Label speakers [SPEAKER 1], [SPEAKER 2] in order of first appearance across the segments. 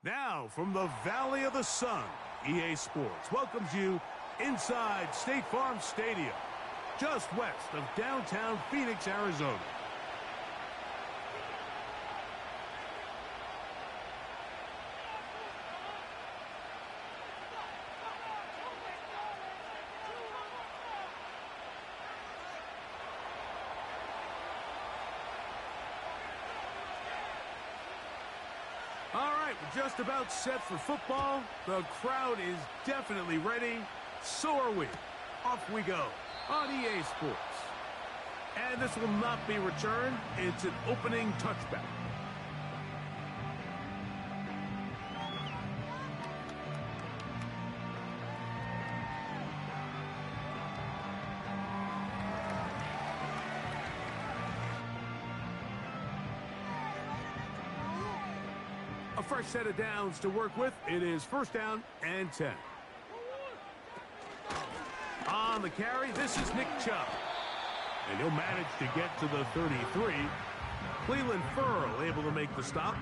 [SPEAKER 1] Now, from the Valley of the Sun, EA Sports welcomes you inside State Farm Stadium, just west of downtown Phoenix, Arizona. We're just about set for football. The crowd is definitely ready. So are we. Off we go on EA Sports. And this will not be returned. It's an opening touchback. A fresh set of downs to work with. It is first down and 10. On the carry, this is Nick Chubb. And he'll manage to get to the 33. Cleveland Furl able to make the stop.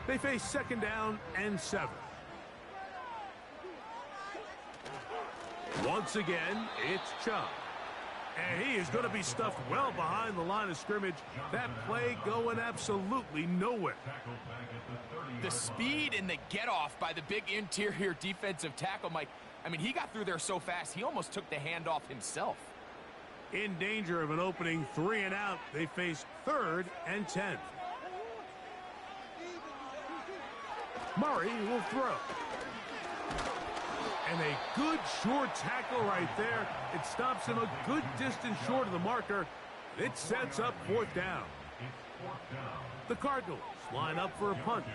[SPEAKER 1] They face second down and 7. Once again, it's Chubb. And he is going to be stuffed well behind the line of scrimmage. That play going absolutely nowhere.
[SPEAKER 2] The speed and the get-off by the big interior defensive tackle, Mike. I mean, he got through there so fast, he almost took the handoff himself.
[SPEAKER 1] In danger of an opening 3 and out, they face third and 10. Murray will throw. And a good short tackle right there. It stops him a good distance short of the marker. It sets up fourth down. The Cardinals line up for a punt.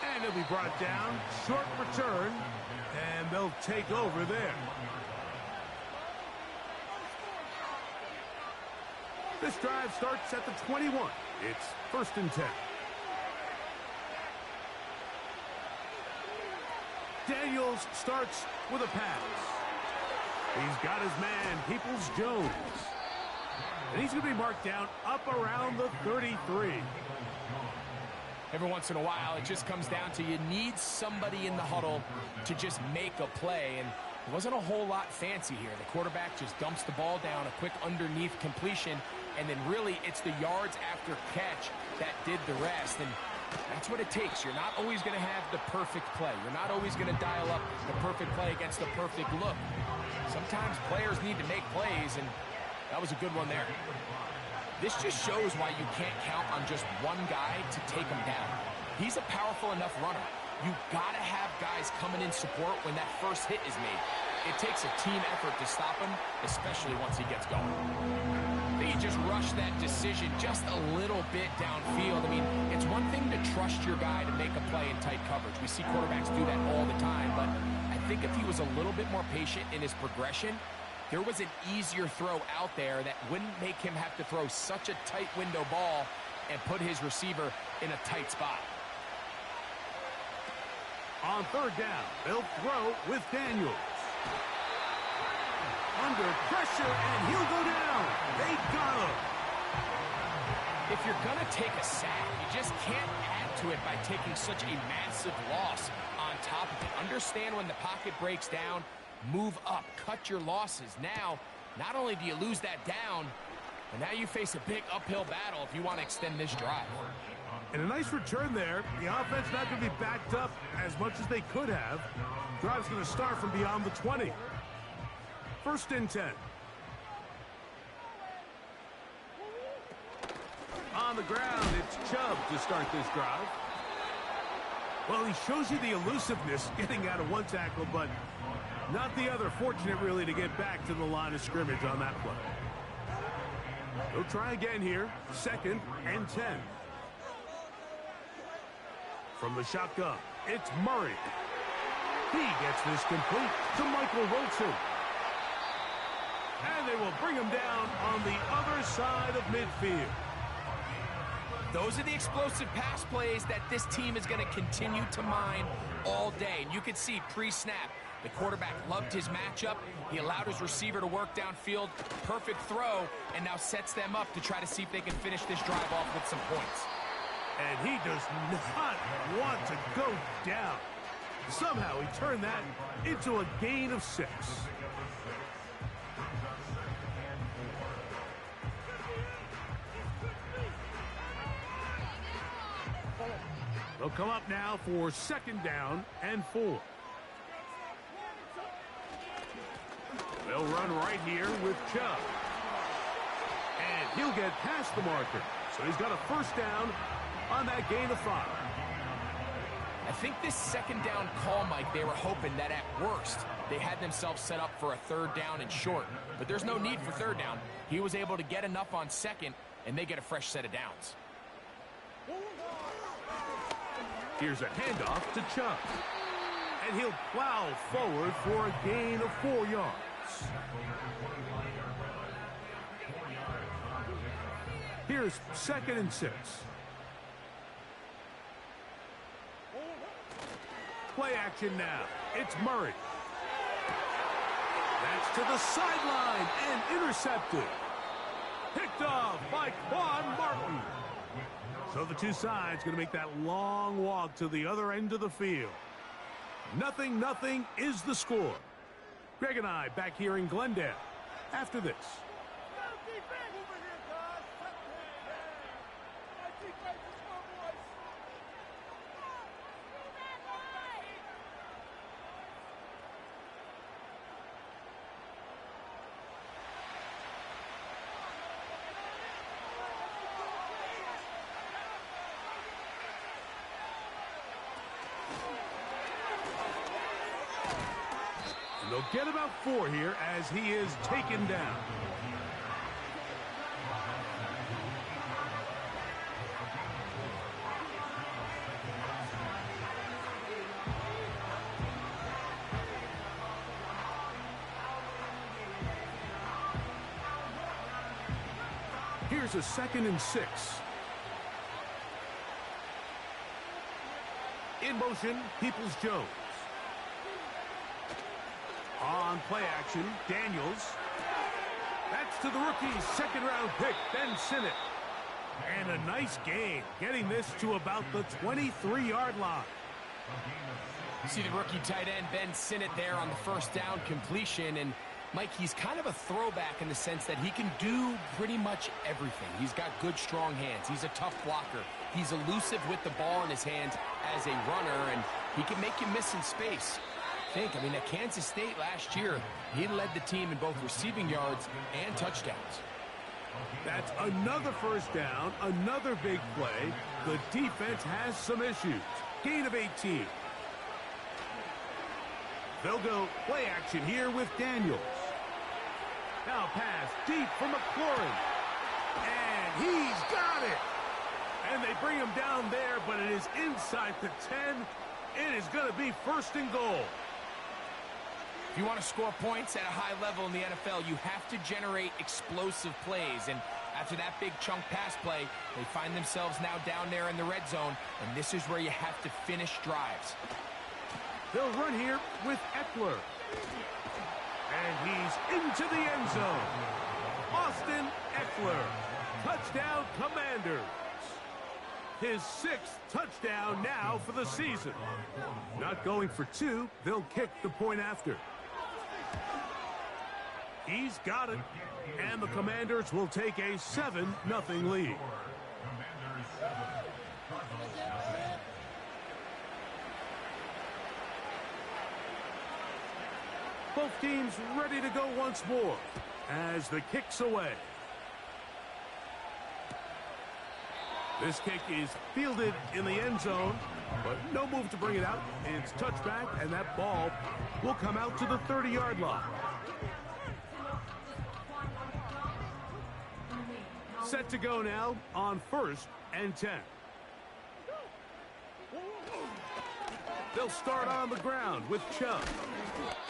[SPEAKER 1] And he'll be brought down. Short return. And they'll take over there. This drive starts at the 21. It's first and 10. Daniels starts with a pass. He's got his man, Peoples-Jones. And he's going to be marked down up around the 33.
[SPEAKER 2] Every once in a while, it just comes down to you need somebody in the huddle to just make a play. And it wasn't a whole lot fancy here. The quarterback just dumps the ball down, a quick underneath completion, and then really it's the yards after catch that did the rest. And that's what it takes. You're not always going to have the perfect play. You're not always going to dial up the perfect play against the perfect look. Sometimes players need to make plays, and that was a good one there. This just shows why you can't count on just one guy to take him down. He's a powerful enough runner. You got to have guys coming in support when that first hit is made. It takes a team effort to stop him, especially once he gets going. They just rush that decision just a little bit downfield. I mean, it's one thing to trust your guy to make a play in tight coverage. We see quarterbacks do that all the time, but I think if he was a little bit more patient in his progression, there was an easier throw out there that wouldn't make him have to throw such a tight window ball and put his receiver in a tight spot.
[SPEAKER 1] On third down, they'll throw with Daniels. Under pressure, and he'll go down. They got him.
[SPEAKER 2] If you're going to take a sack, you just can't add to it by taking such a massive loss on top of it. Understand when the pocket breaks down, move up, cut your losses. Now, not only do you lose that down, but now you face a big uphill battle if you want to extend this drive.
[SPEAKER 1] And a nice return there. The offense not going to be backed up as much as they could have. Drive's going to start from beyond the 20. First and 10. On the ground, it's Chubb to start this drive. Well, he shows you the elusiveness getting out of one tackle, but not the other. Fortunate, really, to get back to the line of scrimmage on that play. They'll try again here. Second and 10. From the shotgun, it's Murray. He gets this complete to Michael Wilson. And they will bring him down on the other side of midfield.
[SPEAKER 2] Those are the explosive pass plays that this team is going to continue to mine all day. And you can see pre-snap, the quarterback loved his matchup. He allowed his receiver to work downfield. Perfect throw, and now sets them up to try to see if they can finish this drive off with some points.
[SPEAKER 1] And he does not want to go down. Somehow he turned that into a gain of 6. They'll come up now for 2nd down and 4. They'll run right here with Chubb. And he'll get past the marker. So he's got a 1st down on that gain of 5.
[SPEAKER 2] I think this 2nd down call, Mike, they were hoping that at worst they had themselves set up for a 3rd down and short. But there's no need for 3rd down. He was able to get enough on 2nd, and they get a fresh set of downs.
[SPEAKER 1] Here's a handoff to Chubb. And he'll plow forward for a gain of 4 yards. Here's 2nd and 6. Play action now. It's Murray. That's to the sideline and intercepted. Picked off by Quan Martin. So the two sides going to make that long walk to the other end of the field. 0-0 is the score. Greg and I back here in Glendale after this. They'll get about 4 here as he is taken down. Here's a 2nd and 6. In motion, Peoples-Jones. On play action, Daniels. That's to the rookie's 2nd-round pick, Ben Sinnott. And a nice gain, getting this to about the 23-yard line.
[SPEAKER 2] You see the rookie tight end, Ben Sinnott, there on the 1st down completion. And, Mike, he's kind of a throwback in the sense that he can do pretty much everything. He's got good, strong hands. He's a tough blocker. He's elusive with the ball in his hands as a runner, and he can make you miss in space. I mean, at Kansas State last year, he led the team in both receiving yards and touchdowns.
[SPEAKER 1] That's another 1st down, another big play. The defense has some issues. Gain of 18. They'll go play action here with Daniels. Now pass deep from McLaurin. And he's got it. And they bring him down there, but it is inside the 10. It is going to be 1st and goal.
[SPEAKER 2] If you want to score points at a high level in the NFL, you have to generate explosive plays. And after that big chunk pass play, they find themselves now down there in the red zone, and this is where you have to finish drives.
[SPEAKER 1] They'll run here with Eckler. And he's into the end zone. Austin Eckler. Touchdown, Commanders. His 6th touchdown now for the season. Not going for 2. They'll kick the point after. He's got it. And the Commanders will take a 7-0 lead. Both teams ready to go once more as the kick's away. This kick is fielded in the end zone, but no move to bring it out. It's touchback, and that ball will come out to the 30-yard line. Set to go now on 1st and 10. They'll start on the ground with Chubb.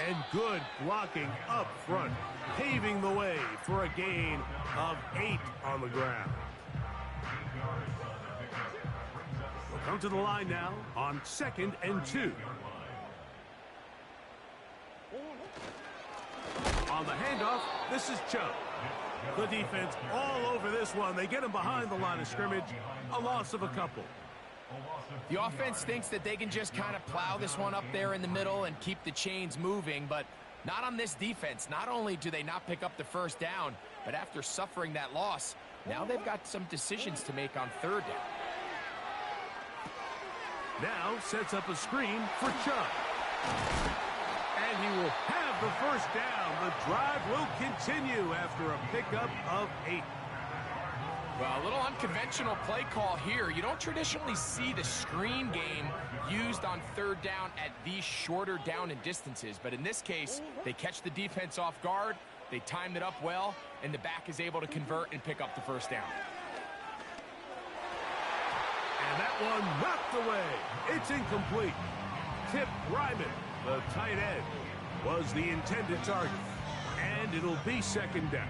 [SPEAKER 1] And good blocking up front, paving the way for a gain of 8 on the ground. We'll come to the line now on 2nd and 2. On the handoff, this is Chubb. The defense all over this one. They get him behind the line of scrimmage. A loss of a couple.
[SPEAKER 2] The offense thinks that they can just kind of plow this one up there in the middle and keep the chains moving, but not on this defense. Not only do they not pick up the first down, but after suffering that loss, now they've got some decisions to make on 3rd down.
[SPEAKER 1] Now sets up a screen for Chubb. And he will have the first down. The drive will continue after a pickup of 8.
[SPEAKER 2] Well, a little unconventional play call here. You don't traditionally see the screen game used on 3rd down at these shorter down and distances. But in this case, they catch the defense off guard, they timed it up well, and the back is able to convert and pick up the first down.
[SPEAKER 1] And that one knocked away. It's incomplete. Tip Ryman, the tight end, was the intended target. And it'll be 2nd down.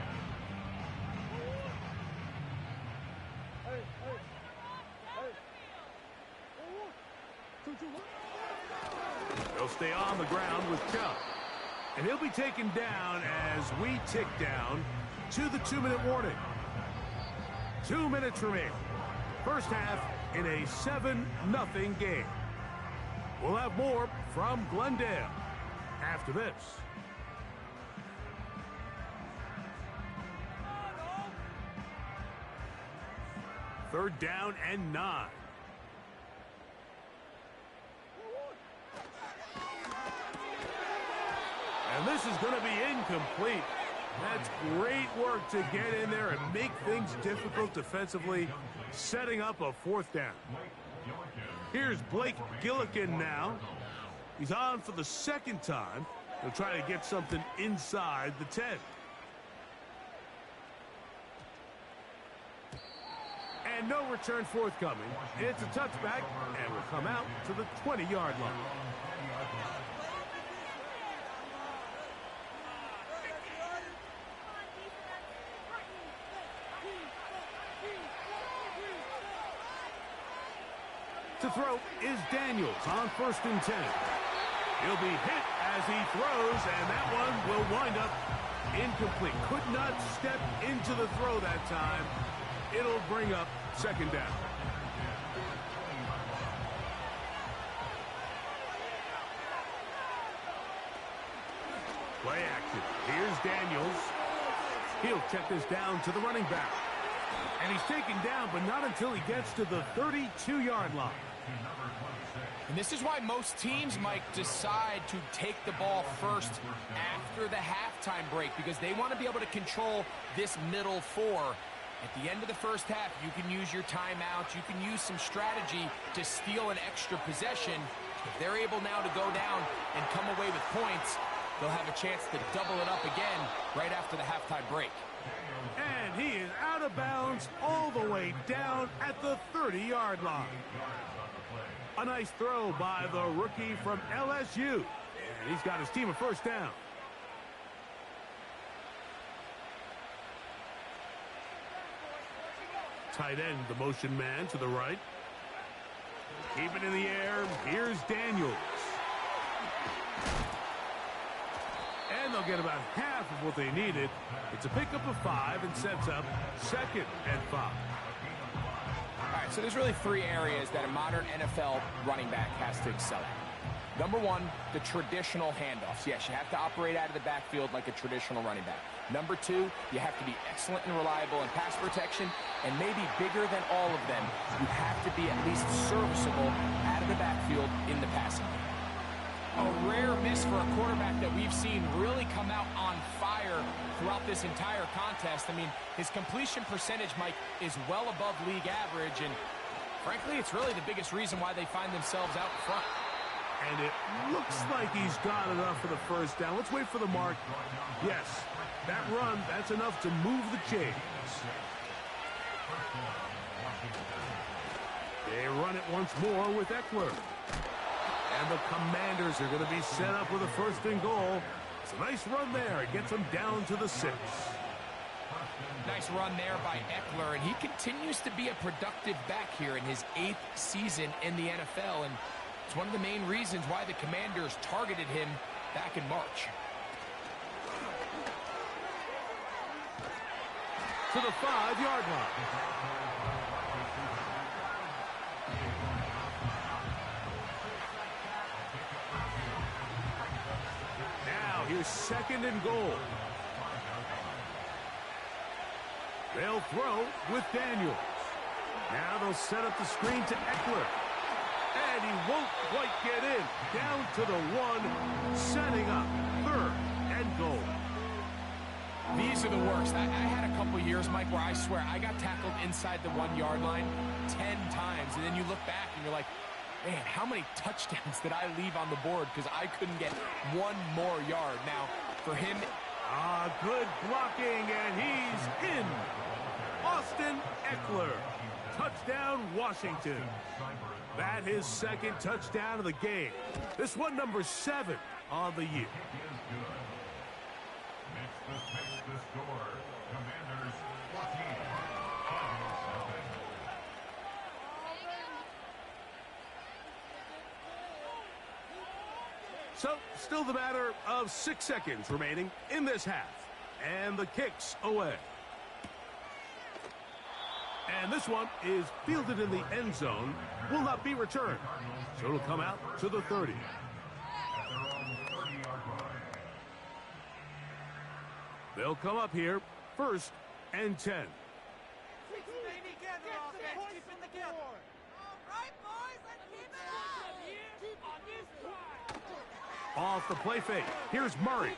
[SPEAKER 1] They'll stay on the ground with Chubb. And he'll be taken down as we tick down to the 2-minute warning. 2 minutes remaining. First half in a 7-0 game. We'll have more from Glendale after this. Third down and 9. And this is going to be incomplete. That's great work to get in there and make things difficult defensively, setting up a 4th down. Here's Blake Gillikin now. He's on for the 2nd time. He'll try to get something inside the 10. And no return forthcoming. It's a touchback, and will come out to the 20-yard line. To throw is Daniels on 1st and 10. He'll be hit as he throws, and that one will wind up incomplete. Could not step into the throw that time. It'll bring up 2nd down. Play action. Here's Daniels. He'll check this down to the running back. And he's taken down, but not until he gets to the 32-yard line.
[SPEAKER 2] And this is why most teams, Mike, decide to take the ball first after the halftime break, because they want to be able to control this middle 4. At the end of the first half, you can use your timeouts. You can use some strategy to steal an extra possession. If they're able now to go down and come away with points, they'll have a chance to double it up again right after the halftime break.
[SPEAKER 1] And he is out of bounds all the way down at the 30-yard line. A nice throw by the rookie from LSU. And he's got his team a first down. Tight end, the motion man to the right. Keep it in the air. Here's Daniels. And they'll get about half of what they needed. It's a pickup of 5 and sets up 2nd and 5.
[SPEAKER 2] All right, so there's really 3 areas that a modern NFL running back has to excel at. Number 1, the traditional handoffs. Yes, you have to operate out of the backfield like a traditional running back. Number 2, you have to be excellent and reliable in pass protection, and maybe bigger than all of them, you have to be at least serviceable out of the backfield in the passing game. A rare miss for a quarterback that we've seen really come out on fire throughout this entire contest. I mean, his completion percentage, Mike, is well above league average, and frankly, it's really the biggest reason why they find themselves out front.
[SPEAKER 1] And it looks like he's got enough for the first down. Let's wait for the mark. Yes, that run, that's enough to move the chains. They run it once more with Eckler. And the Commanders are going to be set up with a first and goal. It's a nice run there. It gets them down to the 6.
[SPEAKER 2] Nice run there by Eckler, and he continues to be a productive back here in his 8th season in the NFL, and it's one of the main reasons why the Commanders targeted him back in March.
[SPEAKER 1] To the 5-yard line. Now here's second and goal. They'll throw with Daniels. Now they'll set up the screen to Eckler. And he won't quite get in. Down to the 1, setting up third and goal.
[SPEAKER 2] These are the worst. I had a couple years, Mike, where I swear I got tackled inside the 1-yard line 10 times. And then you look back and you're like, man, how many touchdowns did I leave on the board because I couldn't get one more yard. Now, for him...
[SPEAKER 1] good blocking, and he's in. Austin Eckler. Touchdown, Washington. That his second touchdown of the game. This one number 7 on the year. So, still the matter of 6 seconds remaining in this half. And the kick's away. And this one is fielded in the end zone. Will not be returned. So it'll come out to the 30. They'll come up here, 1st and 10. Off the play fake. Here's Murray.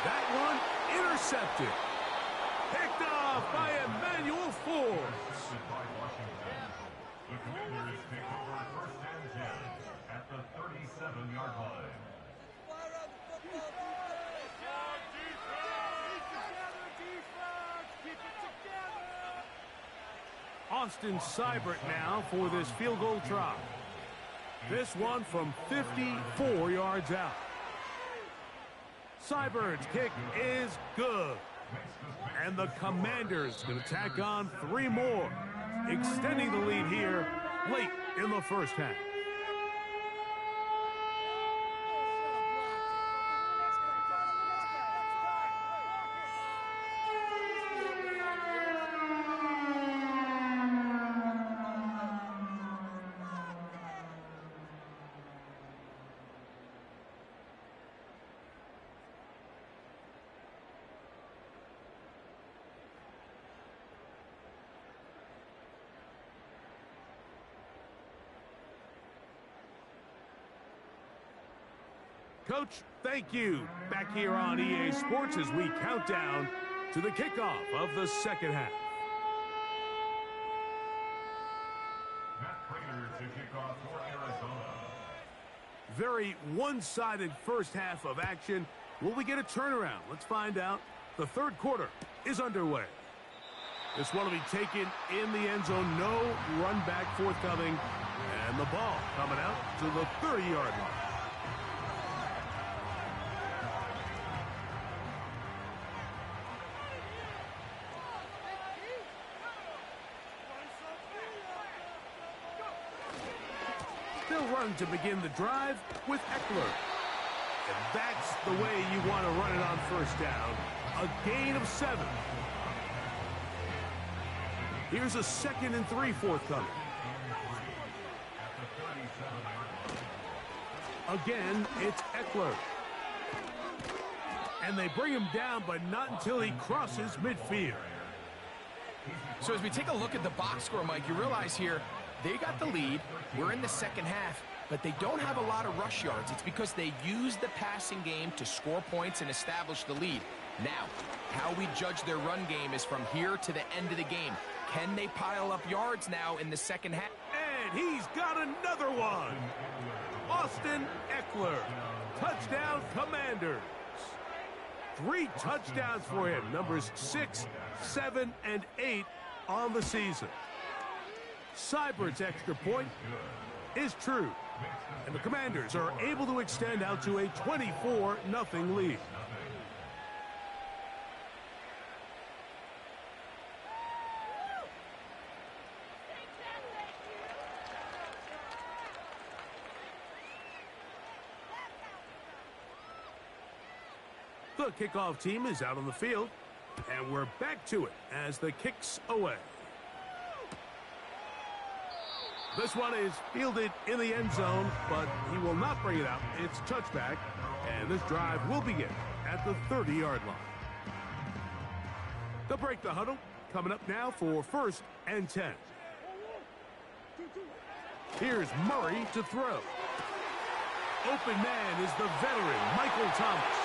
[SPEAKER 1] That one intercepted. Picked off by Emmanuel Forbes.
[SPEAKER 3] The Commanders take over 1st and 10 at the 37-yard line.
[SPEAKER 1] Austin Seibert now for this field goal try. This one from 54 yards out. Seibert's kick is good. And the Commanders going to tack on 3 more, extending the lead here late in the first half. Coach, thank you. Back here on EA Sports as we count down to the kickoff of the second half.
[SPEAKER 3] Matt Prater to kick off for Arizona.
[SPEAKER 1] Very one-sided first half of action. Will we get a turnaround? Let's find out. The third quarter is underway. This one will be taken in the end zone. No run back forthcoming. And the ball coming out to the 30-yard line. They'll run to begin the drive with Eckler. And that's the way you want to run it on first down. A gain of 7. Here's a 2nd and 3 forthcoming. Again, it's Eckler. And they bring him down, but not until he crosses midfield.
[SPEAKER 2] So as we take a look at the box score, Mike, you realize here, they got the lead. We're in the second half, but they don't have a lot of rush yards. It's because they use the passing game to score points and establish the lead. Now, how we judge their run game is from here to the end of the game. Can they pile up yards now in the second half?
[SPEAKER 1] And he's got another one. Austin Eckler. Touchdown, Commanders. 3 touchdowns for him. Numbers 6, 7, and 8 on the season. Seibert's extra point is true. And the Commanders are able to extend out to a 24-0 lead. The kickoff team is out on the field, and we're back to it as the kick's away. This one is fielded in the end zone, but he will not bring it out. It's touchback, and this drive will begin at the 30-yard line. They'll break the huddle. Coming up now for 1st and 10. Here's Murray to throw. Open man is the veteran, Michael Thomas.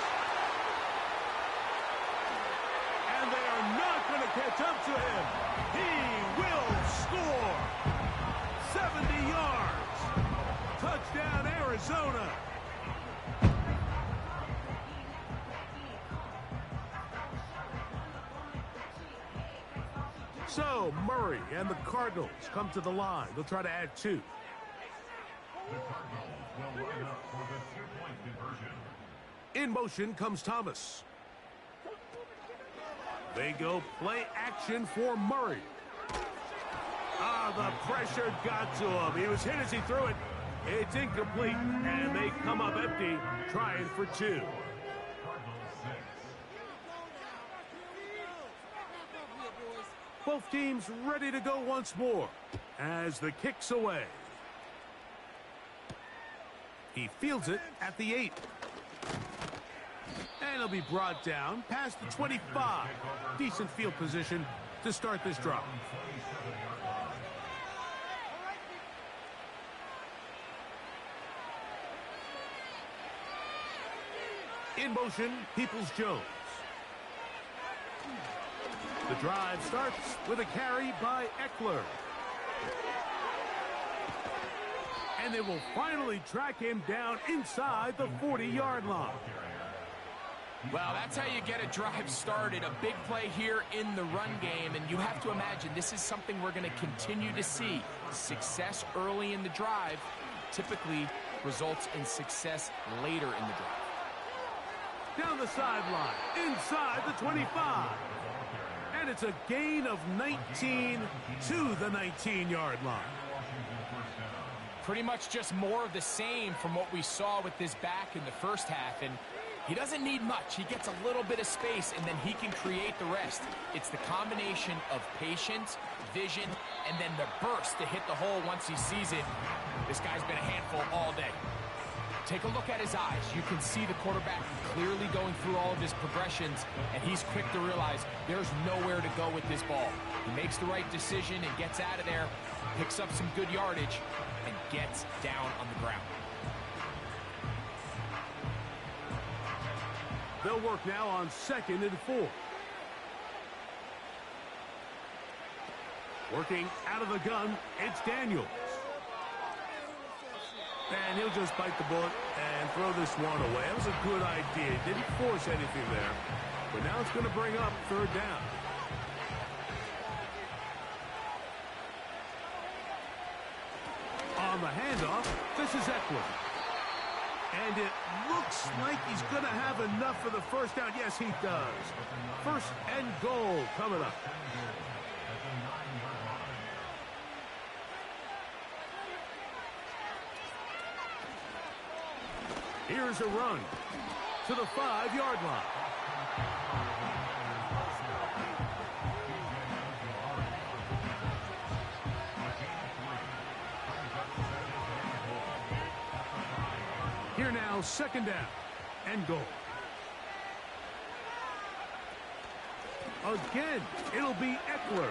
[SPEAKER 1] And they are not going to catch up to him. He will score. 70 yards. Touchdown, Arizona. So, Murray and the Cardinals come to the line. They'll try to add 2.
[SPEAKER 3] The Cardinals will line up for the two-point conversion.
[SPEAKER 1] In motion comes Thomas. They go play action for Murray. The pressure got to him. He was hit as he threw it. It's incomplete, and they come up empty, trying for 2. Both teams ready to go once more as the kick's away. He fields it at the 8. And he'll be brought down past the 25. Decent field position to start this drive. In motion, Peoples-Jones. The drive starts with a carry by Eckler. And they will finally track him down inside the 40-yard line.
[SPEAKER 2] Well, that's how you get a drive started. A big play here in the run game, and you have to imagine this is something we're going to continue to see. Success early in the drive typically results in success later in the drive.
[SPEAKER 1] Down the sideline, inside the 25. And it's a gain of 19 to the 19-yard line.
[SPEAKER 2] Pretty much just more of the same from what we saw with this back in the first half. And he doesn't need much. He gets a little bit of space, and then he can create the rest. It's the combination of patience, vision, and then the burst to hit the hole once he sees it. This guy's been a handful all day. Take a look at his eyes. You can see the quarterback clearly going through all of his progressions, and he's quick to realize there's nowhere to go with this ball. He makes the right decision and gets out of there, picks up some good yardage, and gets down on the ground.
[SPEAKER 1] They'll work now on 2nd and 4. Working out of the gun, it's Daniels. And he'll just bite the bullet and throw this one away. That was a good idea. Didn't force anything there. But now it's going to bring up 3rd down. On the handoff, this is Eckler. And it looks like he's going to have enough for the 1st down. Yes, he does. 1st and goal coming up. Here's a run to the 5-yard line. Here now, 2nd down and goal. Again, it'll be Eckler.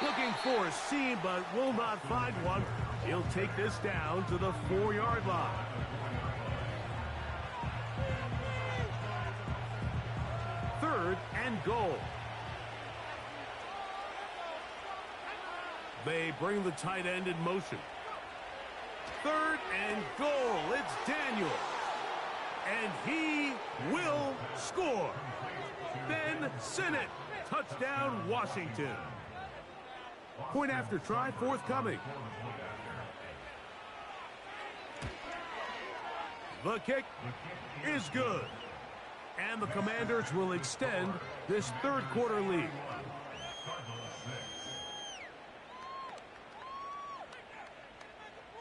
[SPEAKER 1] Looking for a seam, but will not find one. He'll take this down to the 4-yard line. Third and goal. They bring the tight end in motion. 3rd and goal. It's Daniels. And he will score. Ben Sinnott. Touchdown, Washington. Point after try forthcoming. The kick is good. And the Commanders will extend this third quarter lead.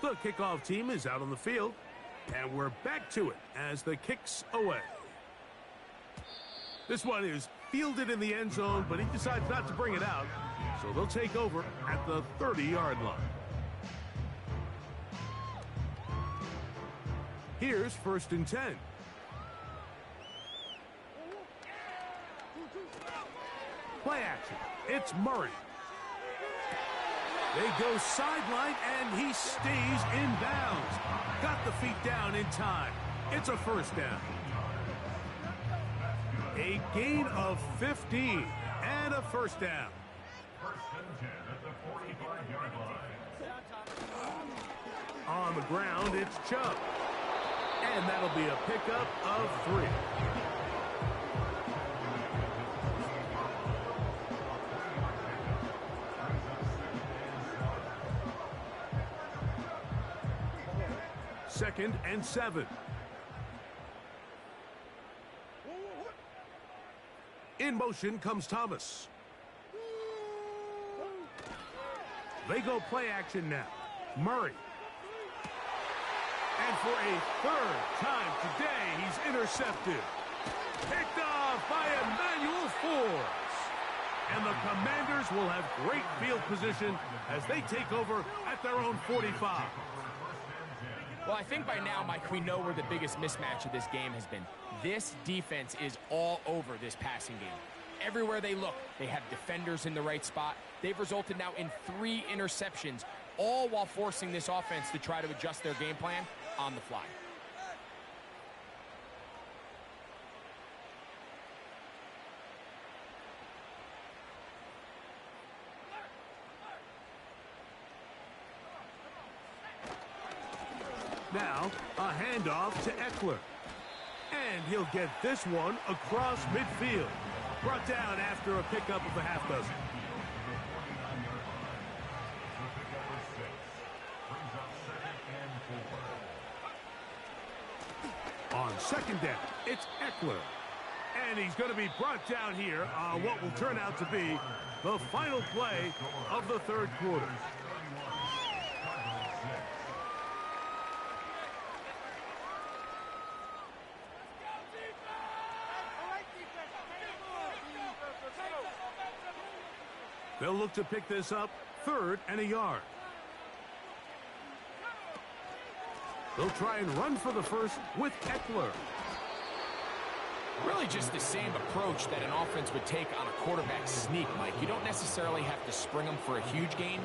[SPEAKER 1] The kickoff team is out on the field. And we're back to it as the kick's away. This one is fielded in the end zone, but he decides not to bring it out. So they'll take over at the 30-yard line. Here's 1st and 10. Play action. It's Murray. They go sideline, and he stays in bounds. Got the feet down in time. It's a 1st down. A gain of 15 and a 1st down.
[SPEAKER 3] 1st and 10 at the 45-yard line.
[SPEAKER 1] On the ground, it's Chubb. And that'll be a pickup of 3. Second and 7. In motion comes Thomas. They go play action now. Murray. And for a 3rd time today, he's intercepted. Picked off by Emmanuel Forbes. And the Commanders will have great field position as they take over at their own 45.
[SPEAKER 2] Well, I think by now, Mike, we know where the biggest mismatch of this game has been. This defense is all over this passing game. Everywhere they look, they have defenders in the right spot. They've resulted now in 3 interceptions, all while forcing this offense to try to adjust their game plan on the fly.
[SPEAKER 1] Now, a handoff to Eckler. And he'll get this one across midfield. Brought down after a pickup of a half dozen. On 2nd down, it's Eckler. And he's going to be brought down here on what will turn out to be the final play of the 3rd quarter. They'll look to pick this up 3rd and a yard. They'll try and run for the 1st with Eckler.
[SPEAKER 2] Really just the same approach that an offense would take on a quarterback sneak, Mike. You don't necessarily have to spring them for a huge gain.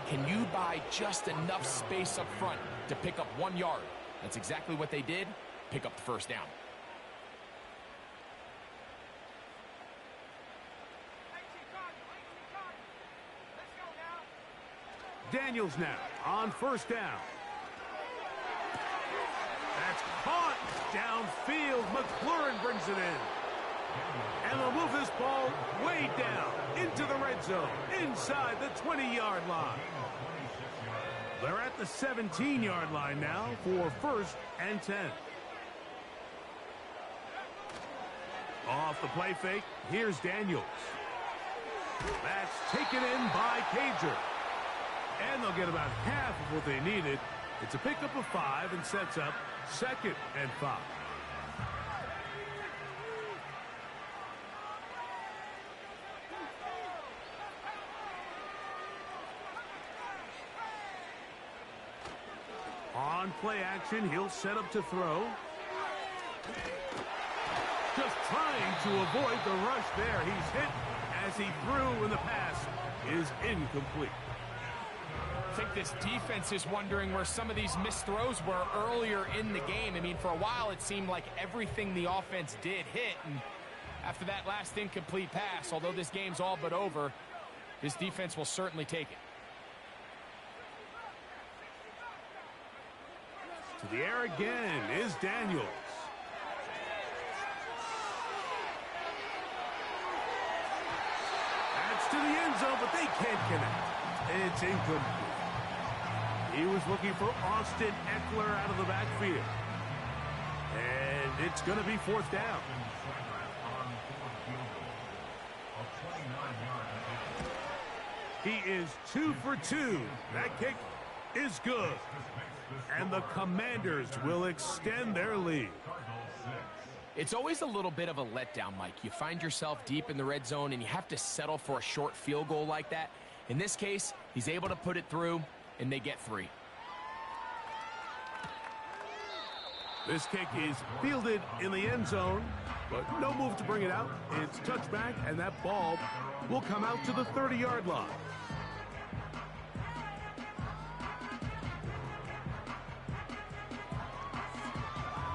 [SPEAKER 2] Can you buy just enough space up front to pick up 1 yard? That's exactly what they did. Pick up the 1st down.
[SPEAKER 1] Daniels now on 1st down. That's caught downfield. McLaurin brings it in. And they'll move this ball way down into the red zone, inside the 20-yard line. They're at the 17-yard line now for 1st and 10. Off the play fake, here's Daniels. That's taken in by Cager. And they'll get about half of what they needed. It's a pickup of 5 and sets up 2nd and 5. On play action, he'll set up to throw. Just trying to avoid the rush there. He's hit as he threw when the pass is incomplete.
[SPEAKER 2] I think this defense is wondering where some of these missed throws were earlier in the game. I mean, for a while, it seemed like everything the offense did hit. And after that last incomplete pass, although this game's all but over, this defense will certainly take it.
[SPEAKER 1] To the air again is Daniels. That's to the end zone, but they can't connect. It's incomplete. He was looking for Austin Eckler out of the backfield. It's going to be fourth down. He is 2 for 2. That kick is good. And the Commanders will extend their lead.
[SPEAKER 2] It's always a little bit of a letdown, Mike. You find yourself deep in the red zone and you have to settle for a short field goal like that. In this case, he's able to put it through, and they get 3.
[SPEAKER 1] This kick is fielded in the end zone, but no move to bring it out. It's touchback, and that ball will come out to the 30-yard line.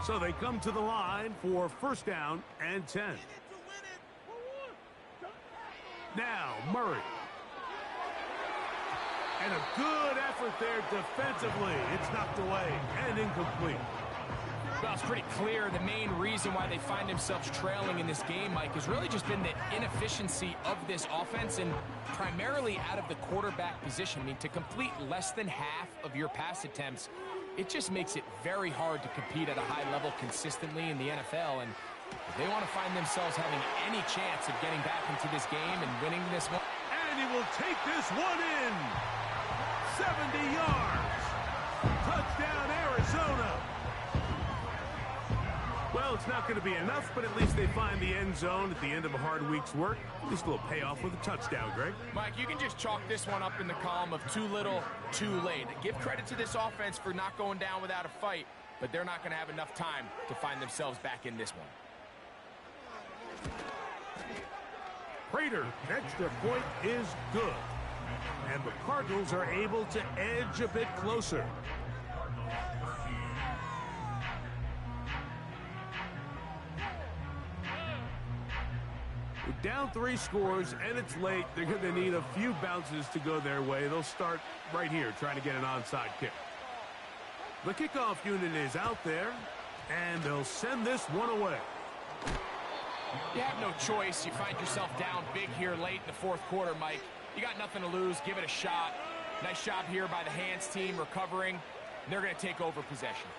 [SPEAKER 1] So they come to the line for first down and 10. Now Murray. And a good effort there defensively. It's knocked away and incomplete.
[SPEAKER 2] Well, it's pretty clear the main reason why they find themselves trailing in this game, Mike, has really just been the inefficiency of this offense and primarily out of the quarterback position. I mean, to complete less than half of your pass attempts, it just makes it very hard to compete at a high level consistently in the NFL. And if they want to find themselves having any chance of getting back into this game and winning this one.
[SPEAKER 1] And he will take this one in. 70 yards. Touchdown, Arizona. Well, it's not going to be enough, but at least they find the end zone at the end of a hard week's work. At least a little payoff with a touchdown, Greg.
[SPEAKER 2] Mike, you can just chalk this one up in the column of too little, too late. Give credit to this offense for not going down without a fight, but they're not going to have enough time to find themselves back in this one.
[SPEAKER 1] Prater, extra point is good. And the Cardinals are able to edge a bit closer. We're down 3 scores, and it's late. They're going to need a few bounces to go their way. They'll start right here trying to get an onside kick. The kickoff unit is out there, and they'll send this one away.
[SPEAKER 2] You have no choice. You find yourself down big here late in the fourth quarter, Mike. You got nothing to lose. Give it a shot. Nice job here by the hands team recovering. They're going to take over possession.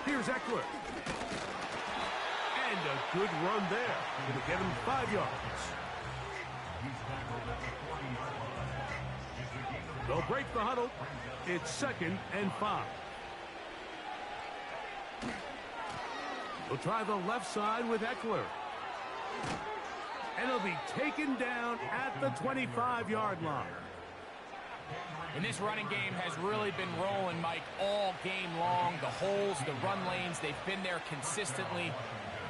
[SPEAKER 1] Here's Eckler. And a good run there. Going to get him 5 yards. They'll break the huddle. It's 2nd and 5. They'll try the left side with Eckler. And he'll be taken down at the 25-yard line.
[SPEAKER 2] And this running game has really been rolling, Mike, all game long. The holes, the run lanes, they've been there consistently.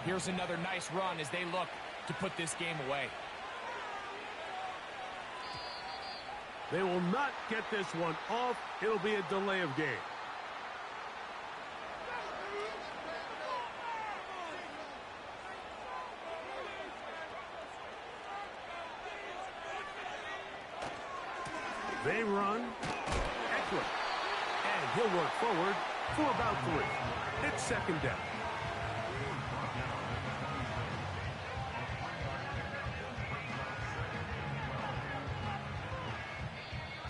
[SPEAKER 2] Here's another nice run as they look to put this game away.
[SPEAKER 1] They will not get this one off. It'll be a delay of game. They run. Eckler. And he'll work forward for about 3. It's 2nd down.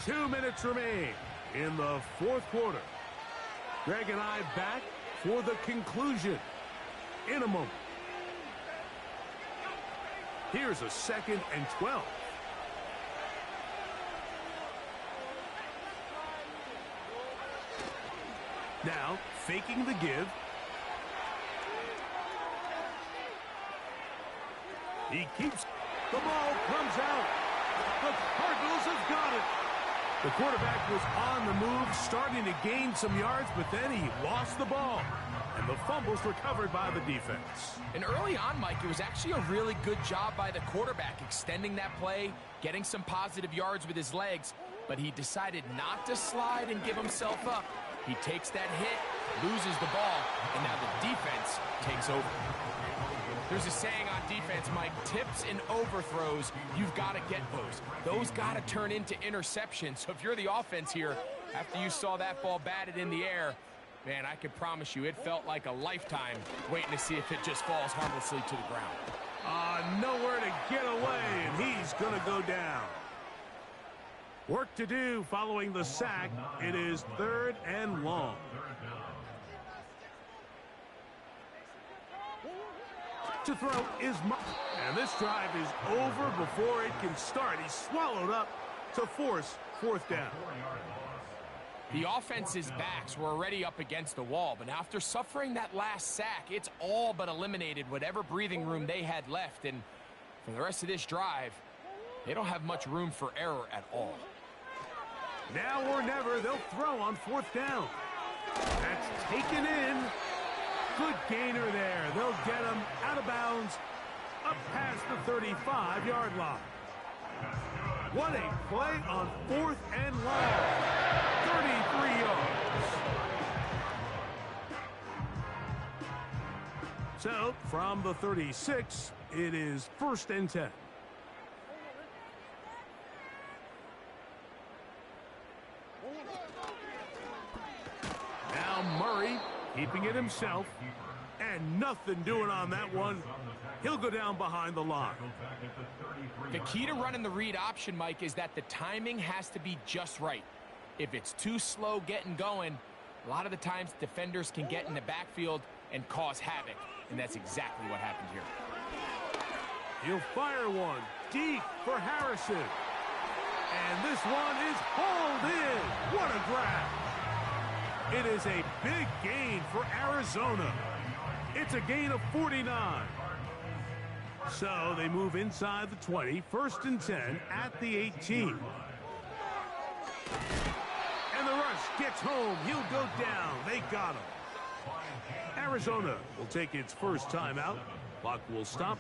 [SPEAKER 1] Two minutes remain in the fourth quarter. Greg and I back for the conclusion in a moment. Here's a 2nd and 12. Now, faking the give. He keeps. The ball comes out. The Cardinals have got it. The quarterback was on the move, starting to gain some yards, but then he lost the ball. And the fumble's recovered by the defense.
[SPEAKER 2] And early on, Mike, it was actually a really good job by the quarterback, extending that play, getting some positive yards with his legs, but he decided not to slide and give himself up. He takes that hit, loses the ball, and now the defense takes over. There's a saying on defense, Mike, tips and overthrows, you've got to get those. Those got to turn into interceptions. So if you're the offense here, after you saw that ball batted in the air, man, I can promise you it felt like a lifetime waiting to see if it just falls harmlessly to the ground.
[SPEAKER 1] Nowhere to get away, and he's going to go down. Work to do following the sack. It is 3rd and long. To throw is and this drive is over before it can start. He's swallowed up to force 4th down.
[SPEAKER 2] The offense's backs were already up against the wall, but after suffering that last sack, it's all but eliminated whatever breathing room they had left, and for the rest of this drive, they don't have much room for error at all.
[SPEAKER 1] Now or never, they'll throw on 4th down. That's taken in. Good gainer there. They'll get him out of bounds, up past the 35-yard line. What a play on 4th and long. 33 yards. So, from the 36, it is 1st and 10. Now Murray keeping it himself, and nothing doing on that one. He'll go down behind the line.
[SPEAKER 2] The key to running the read option, Mike, is that the timing has to be just right. If it's too slow getting going, a lot of the times defenders can get in the backfield and cause havoc, and that's exactly what happened here.
[SPEAKER 1] He'll fire one deep for Harrison. And this one is hauled in. What a grab. It is a big gain for Arizona. It's a gain of 49. So they move inside the 20, 1st and 10 at the 18. And the rush gets home. He'll go down. They got him. Arizona will take its first timeout. Clock will stop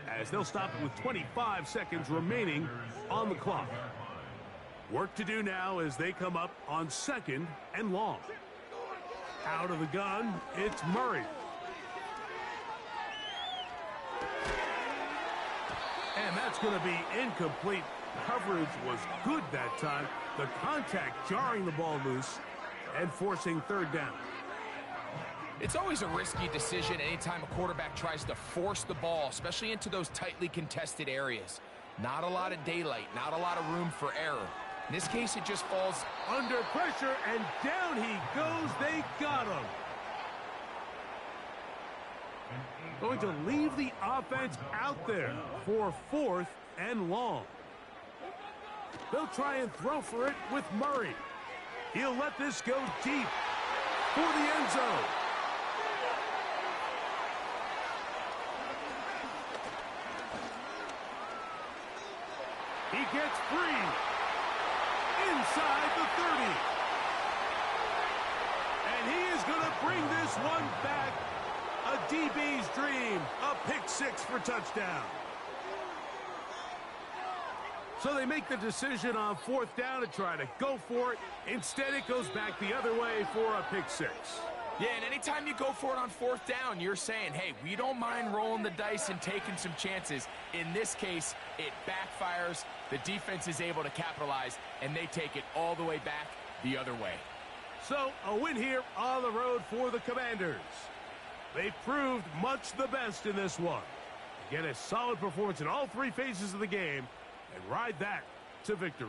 [SPEAKER 1] as they'll stop it with 25 seconds remaining on the clock. Work to do now as they come up on 2nd and long. Out of the gun, it's Murray. And that's going to be incomplete. Coverage was good that time. The contact jarring the ball loose and forcing 3rd down.
[SPEAKER 2] It's always a risky decision anytime a quarterback tries to force the ball, especially into those tightly contested areas. Not a lot of daylight, not a lot of room for error. In this case, it just falls
[SPEAKER 1] under pressure, and down he goes. They got him. Going to leave the offense out there for 4th and long. They'll try and throw for it with Murray. He'll let this go deep for the end zone. He gets free inside the 30. And he is going to bring this one back. A DB's dream. A pick-6 for touchdown. So they make the decision on 4th down to try to go for it. Instead, it goes back the other way for a pick-6.
[SPEAKER 2] Yeah, and anytime you go for it on 4th down, you're saying, hey, we don't mind rolling the dice and taking some chances. In this case, it backfires. The defense is able to capitalize, and they take it all the way back the other way.
[SPEAKER 1] So, a win here on the road for the Commanders. They proved much the best in this one. Get a solid performance in all 3 phases of the game and ride that to victory.